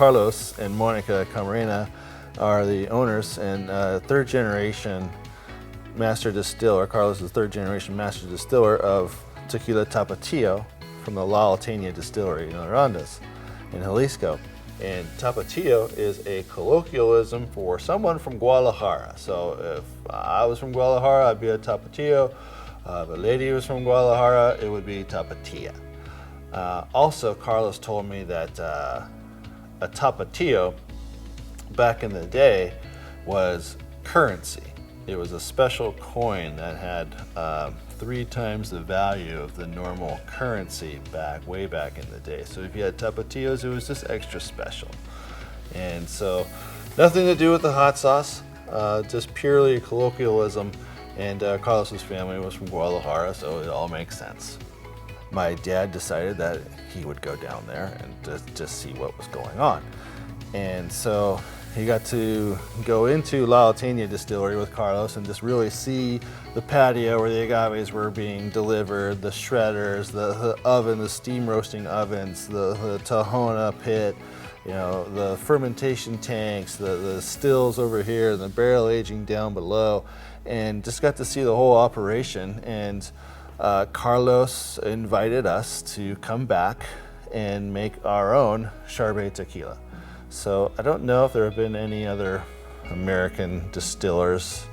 Carlos and Monica Camarena are the owners and third generation master distiller. Carlos is third generation master distiller of Tequila Tapatío from the Alteña distillery in Arandas in Jalisco. And Tapatío is a colloquialism for someone from Guadalajara. So if I was from Guadalajara, I'd be a Tapatío. If a lady was from Guadalajara, it would be Tapatía. Also, Carlos told me that a Tapatío back in the day was currency. It was a special coin that had 3 times the value of the normal currency way back in the day. So if you had Tapatíos, it was just extra special. And so nothing to do with the hot sauce, just purely a colloquialism. And Carlos's family was from Guadalajara, so it all makes sense. My dad decided that he would go down there and just see what was going on. And so he got to go into La Alteña distillery with Carlos and just really see the patio where the agaves were being delivered, the shredders, the oven, the steam roasting ovens, the Tahona pit, you know, the fermentation tanks, the stills over here, the barrel aging down below, and just got to see the whole operation. And Carlos invited us to come back and make our own Charbay tequila. So I don't know if there have been any other American distillers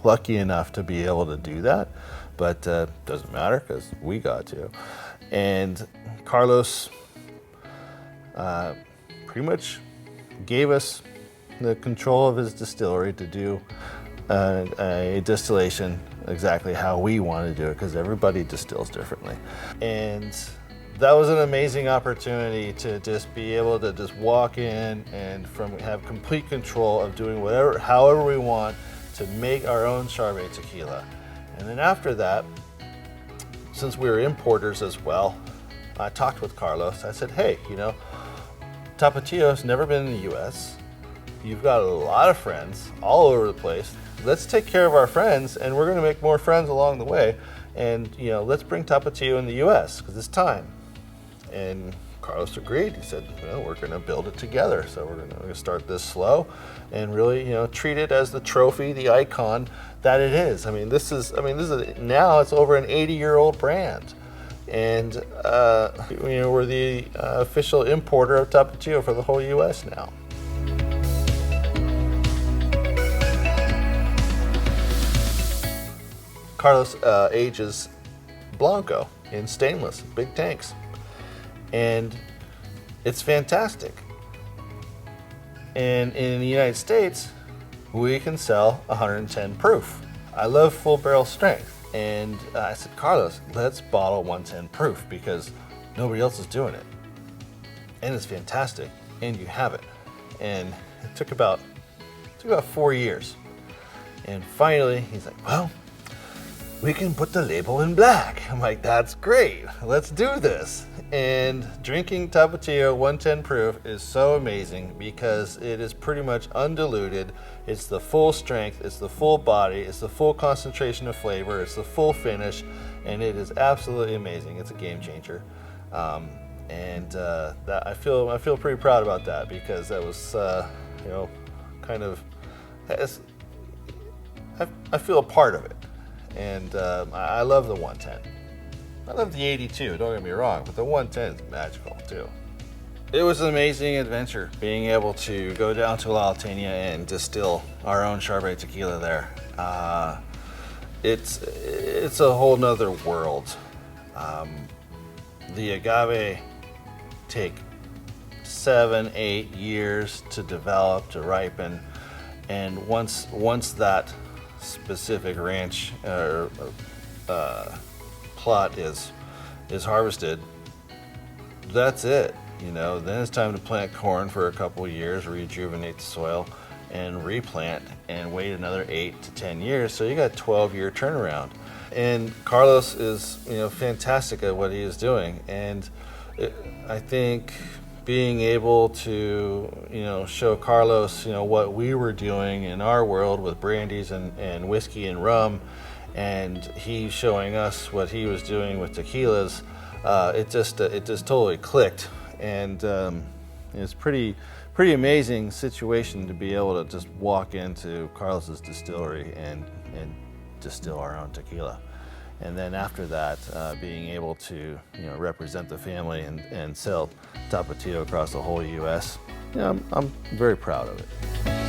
lucky enough to be able to do that, but doesn't matter because we got to. And Carlos pretty much gave us the control of his distillery to do a distillation exactly how we want to do it, because everybody distills differently. And that was an amazing opportunity to just be able to just walk in and have complete control of doing however we want to make our own Charbay tequila. And then after that, since we were importers as well, I talked with Carlos. I said, hey, you know, Tapatío's never been in the US. You've got a lot of friends all over the place. Let's take care of our friends, and we're gonna make more friends along the way. And you know, let's bring Tapatío in the US because it's time. And Carlos agreed. He said, well, we're going to build it together. So we're going to start this slow and really, you know, treat it as the trophy, the icon that it is. This is now it's over an 80-year-old brand. And, you know, we're the official importer of Tapatío for the whole U.S. now. Carlos ages Blanco in stainless, big tanks. And it's fantastic. And in the United States, we can sell 110 proof. I love full barrel strength. And I said, Carlos, let's bottle 110 proof because nobody else is doing it. And it's fantastic, and you have it. And it took about 4 years. And finally, he's like, well, we can put the label in black. I'm like, that's great, let's do this. And drinking Tapatío 110 proof is so amazing because it is pretty much undiluted. It's the full strength, it's the full body, it's the full concentration of flavor, it's the full finish, and it is absolutely amazing. It's a game changer. That I feel pretty proud about that because that was, you know, kind of, I feel a part of it. And I love the 110. I love the 82, don't get me wrong, but the 110 is magical too. It was an amazing adventure being able to go down to La Alteña and distill our own Charbay tequila there. It's a whole nother world. The agave take 7-8 years to develop, to ripen, and once that specific ranch plot is harvested, that's it. You know, then it's time to plant corn for a couple of years, rejuvenate the soil, and replant, and wait another 8 to 10 years. So you got a 12-year turnaround. And Carlos is, you know, fantastic at what he is doing. And I think being able to, you know, show Carlos, you know, what we were doing in our world with brandies and whiskey and rum, and he showing us what he was doing with tequilas, it just totally clicked. And It's pretty amazing situation to be able to just walk into Carlos's distillery and distill our own tequila. And then after that, being able to represent the family and sell Tapatío across the whole U.S. I'm very proud of it.